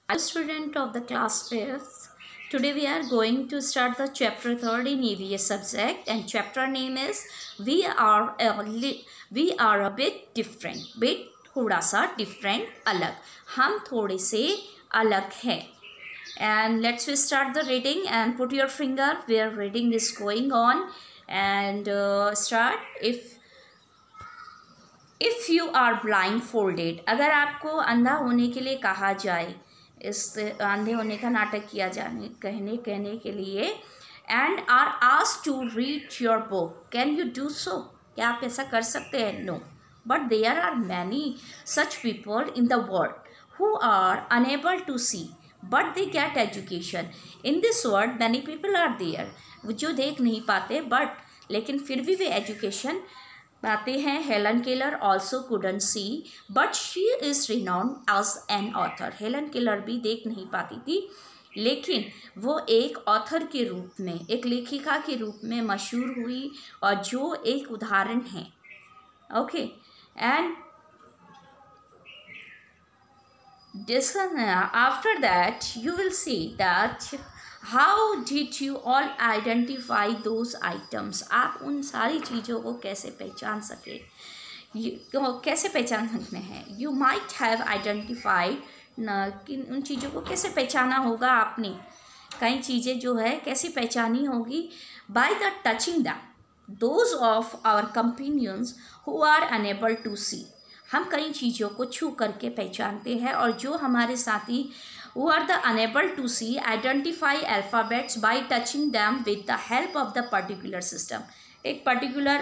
I'm a student of the class 5th. Today we are going to start the chapter 3rd in EVS subject, and chapter name is we are a bit different. Bit थोड़ा सा different, अलग. हम थोड़े से अलग हैं. And let's start the reading and put your finger where reading is going on and start. If you are blindfolded, अगर आपको अंधा होने के लिए कहा जाए, इस अंधे होने का नाटक किया जाने कहने के लिए, and are asked to read your book, can you do so? क्या आप ऐसा कर सकते हैं? No. But there are many such people in the world who are unable to see, but they get education. In this world many people are there जो देख नहीं पाते but लेकिन फिर भी वे education पाते हैं. Helen Keller also couldn't see, but she is renowned as an author. Helen Keller भी देख नहीं पाती थी, लेकिन वो एक ऑथर के रूप में, एक लेखिका के रूप में मशहूर हुई, और जो एक उदाहरण है. Okay, and after that you will see that how did you all identify those items. आप उन सारी चीज़ों को कैसे पहचान सके, कैसे पहचान सकते हैं. You might have identified कि उन चीज़ों को कैसे पहचाना होगा आपने. कई चीज़ें जो है कैसे पहचानी होगी. by the touching them those of our companions who are unable to see. हम कई चीज़ों को छू करके पहचानते हैं, और जो हमारे साथी who are the unable to see identify alphabets by touching them with the help of the particular system. एक particular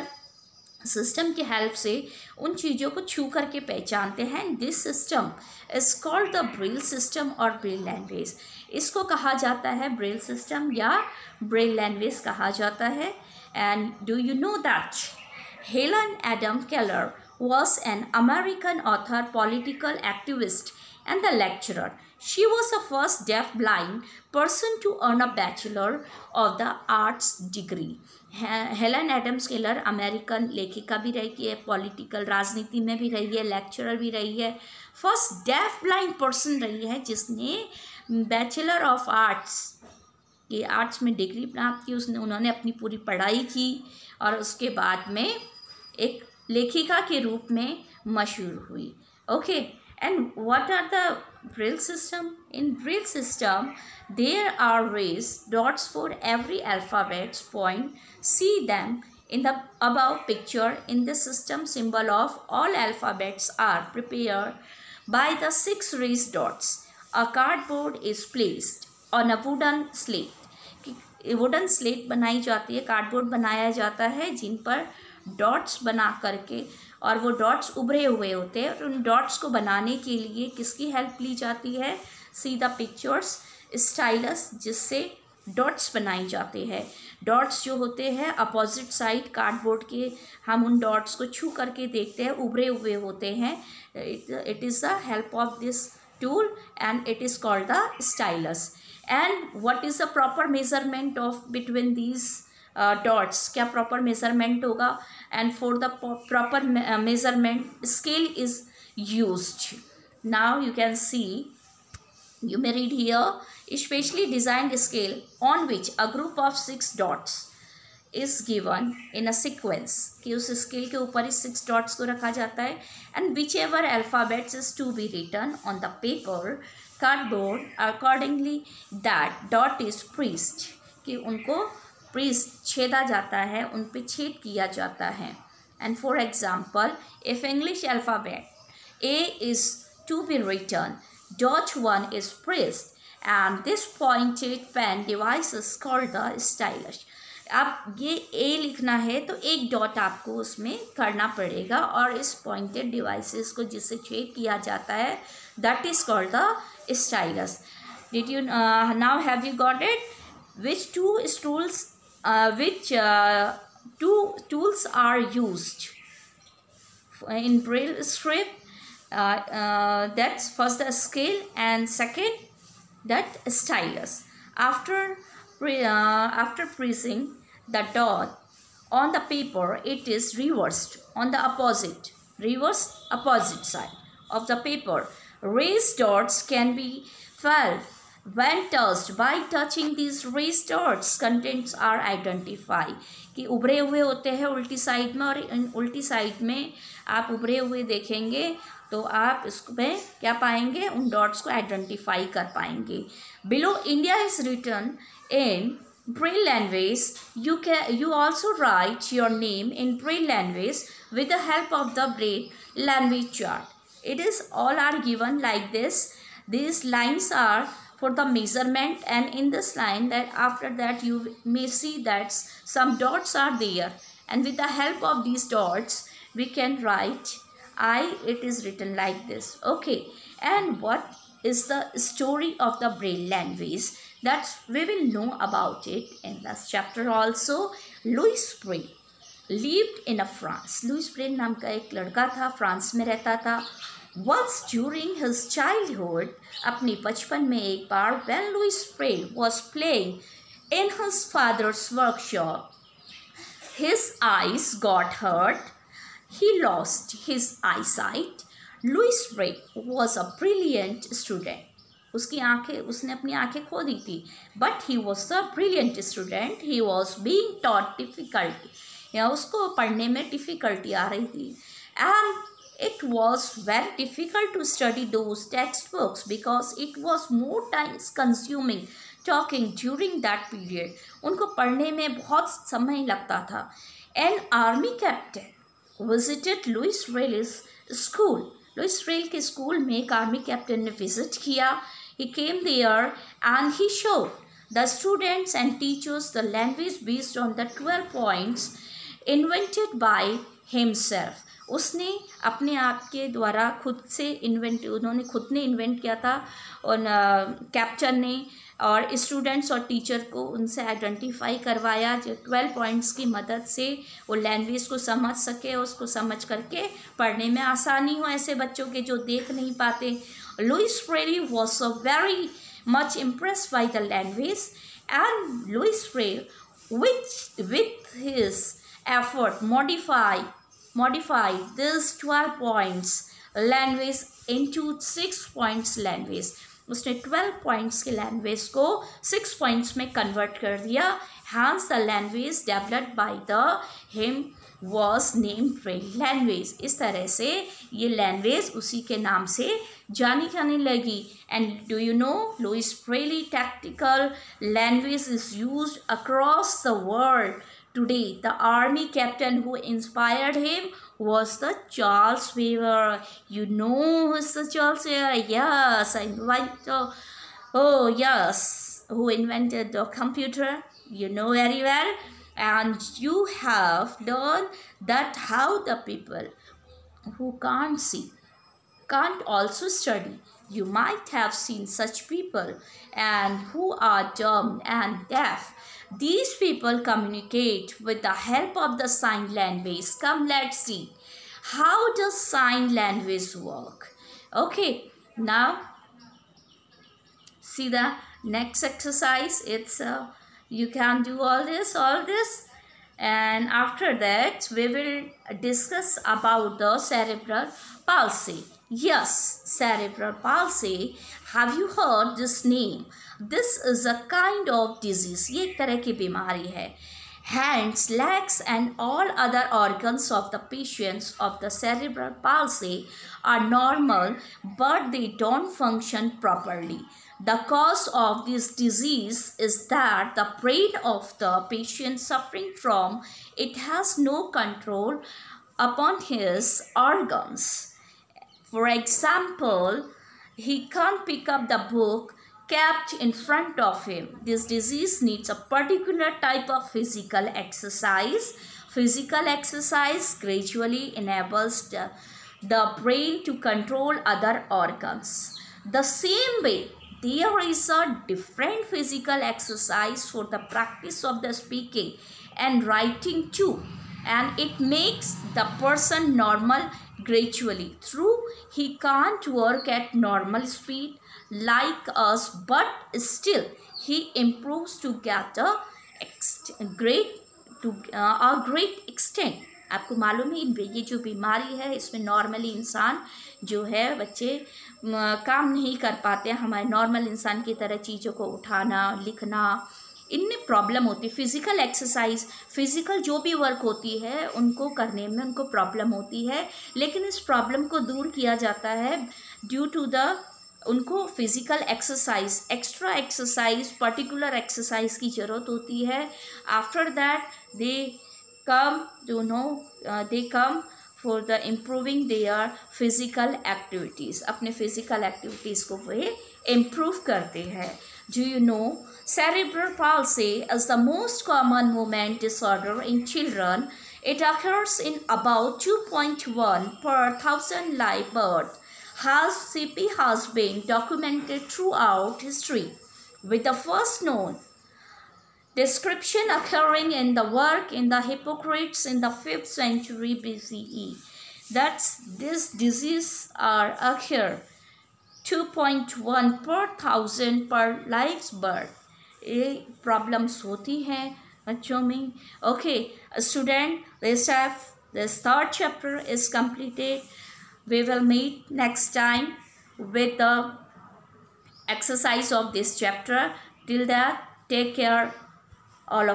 सिस्टम की हेल्प से उन चीज़ों को छू करके पहचानते हैं. This system is called the Braille system और ब्रेल लैंग्वेज. इसको कहा जाता है ब्रेल सिस्टम या ब्रेल लैंग्वेज कहा जाता है. And do you know that Helen Adam Keller was an American author, political activist, and the lecturer. She was the first deaf-blind person to earn a Bachelor of the Arts degree. Helen Adams Keller American लेखिका भी रही है, political राजनीति में भी रही है, lecturer भी रही है, फर्स्ट डेफ ब्लाइंड पर्सन रही है जिसने बैचलर ऑफ आर्ट्स की आर्ट्स में डिग्री प्राप्त की. उन्होंने अपनी पूरी पढ़ाई की और उसके बाद में एक लेखिका के रूप में मशहूर हुई. Okay, and what are the Braille system. In Braille system there are raised dots for every alphabet point. See them in the above picture. In the system, symbol of all alphabets are prepared by the 6 raised dots. A cardboard is placed on a wooden slate. Wooden slate बनाई जाती है, cardboard बनाया जाता है जिन पर dots बना करके, और वो डॉट्स उभरे हुए होते हैं. और उन डॉट्स को बनाने के लिए किसकी हेल्प ली जाती है? सी द पिक्चर्स, स्टाइलस जिससे डॉट्स बनाई जाते हैं. डॉट्स जो होते हैं अपोजिट साइड कार्डबोर्ड के, हम उन डॉट्स को छू करके देखते हैं, उभरे हुए होते हैं. It is the help of this tool and it is called the stylus. And what is the proper measurement of between these dots. क्या प्रॉपर मेजरमेंट होगा? And for the proper measurement scale is used. Now you can see, you may read here, specially designed scale on which a group of 6 dots is given in a sequence. कि उस scale के ऊपर इस 6 dots को रखा जाता है. and whichever alphabets is to be written on the paper cardboard accordingly that dot is pressed. कि उनको प्रेस छेदा जाता है, उन पे छेद किया जाता है. and for example, if English alphabet A is to be written, dot 1 is pressed and this pointed pen device is called the stylus. अब ये A लिखना है तो एक डॉट आपको उसमें करना पड़ेगा, और इस पॉइंटेड डिवाइसेस को जिससे छेद किया जाता है that is called the stylus. Did you now have you got it? which two tools are used in braille script? That's first the scale and second that stylus. After pressing the dot on the paper, it is reversed on the opposite side of the paper. Raised dots can be fell when touched. By touching these raised dots, contents are identified. कि उभरे हुए होते हैं उल्टी side में, और इन उल्टी side में आप उभरे हुए देखेंगे तो आप इसमें क्या पाएंगे, उन डॉट्स को आइडेंटिफाई कर पाएंगे. Below India is written in Braille language. You also write your name in Braille language with the help of the Braille language chart. It is all are given like this. These lines are for the measurement, and in this line, that after that you may see that some dots are there, and with the help of these dots we can write I. It is written like this. Okay, and what is the story of the Braille language? That we will know about it in this chapter also. Louis Braille lived in a France. Louis Braille नाम का एक लड़का था, France में रहता था. Once during his childhood, अपने बचपन में एक बार, when Louis Braille was playing in his father's workshop, his eyes got hurt. He lost his eyesight. Louis Braille was a brilliant student. उसकी आंखें, उसने अपनी आंखें खो दी थी. But he was a brilliant student. He was being taught difficulty, या उसको पढ़ने में डिफ़िकल्टी आ रही थी. And it was very difficult to study those text books because it was more times consuming talking during that period. उनको पढ़ने में बहुत समय लगता था. An army captain visited Louis Braille's school. Louis Braille के स्कूल में एक आर्मी कैप्टन ने विजिट किया. He came there and he showed the students and teachers the language based on the 12 points invented by himself. उसने अपने आप के द्वारा खुद से उन्होंने खुद ने इन्वेंट किया था, और कैप्चर ने, और स्टूडेंट्स और टीचर को उनसे आइडेंटिफाई करवाया जो 12 पॉइंट्स की मदद से वो लैंग्वेज को समझ सके, उसको समझ करके पढ़ने में आसानी हो ऐसे बच्चों के जो देख नहीं पाते. Louis Braille was so very much impressed by the language, and Louis Braille, with his effort, modified these 12 points language into 6 points language. उसने 12 पॉइंट्स के लैंग्वेज को 6 पॉइंट्स में कन्वर्ट कर दिया. Hence the language developed by the him was name Braille language. इस तरह से ये लैंग्वेज उसी के नाम से जानी जाने लगी. And do you know Louis Braille tactical language is used across the world today. The army captain who inspired him was the Charles Weaver. You know who's the Charles Weaver? Yes, yes, who invented the computer. You know very well. And you have learned that how the people who can't see can't also study. You might have seen such people and who are dumb and deaf. These people communicate with the help of the sign language. Come, let's see. How does sign language work? Okay, now see the next exercise. It's you can do all this, and after that we will discuss about the cerebral palsy. Yes, cerebral palsy. Have you heard this name? This is a kind of disease. ये एक तरह की बीमारी है. Hands, legs and all other organs of the patients of the cerebral palsy are normal, but they don't function properly. The cause of this disease is that the brain of the patient suffering from it has no control upon his organs. For example, he can't pick up the book kept in front of him. This disease needs a particular type of physical exercise. Physical exercise gradually enables the brain to control other organs. The same way, there is a different physical exercise for the practice of the speaking and writing too, and it makes the person normal gradually. Through he can't work at normal speed like us, but still he improves to get a great extent. आपको मालूम है ये जो बीमारी है इसमें normally इंसान जो है बच्चे काम नहीं कर पाते, हमारे नॉर्मल इंसान की तरह चीज़ों को उठाना, लिखना, इनमें प्रॉब्लम होती है। फिज़िकल एक्सरसाइज, फिज़िकल जो भी वर्क होती है उनको करने में उनको प्रॉब्लम होती है, लेकिन इस प्रॉब्लम को दूर किया जाता है ड्यू टू द उनको physical exercise, extra exercise, particular exercise की ज़रूरत होती है। After that they come to know, they come for the improving their physical activities, अपने फिज़िकल एक्टिविटीज़ को वे इम्प्रूव करते हैं। Do you know, cerebral palsy is the most common movement disorder in children. It occurs in about 2.1 per 1,000 live births. CP has been documented throughout history, with the first known description occurring in the work in the Hippocrates in the 5th century BCE. That's this disease occur 2.1 per 1,000 per live birth. ये problems होती हैं बच्चों में। Okay student, this third chapter is completed. We will meet next time with the exercise of this chapter. Till that, take care all of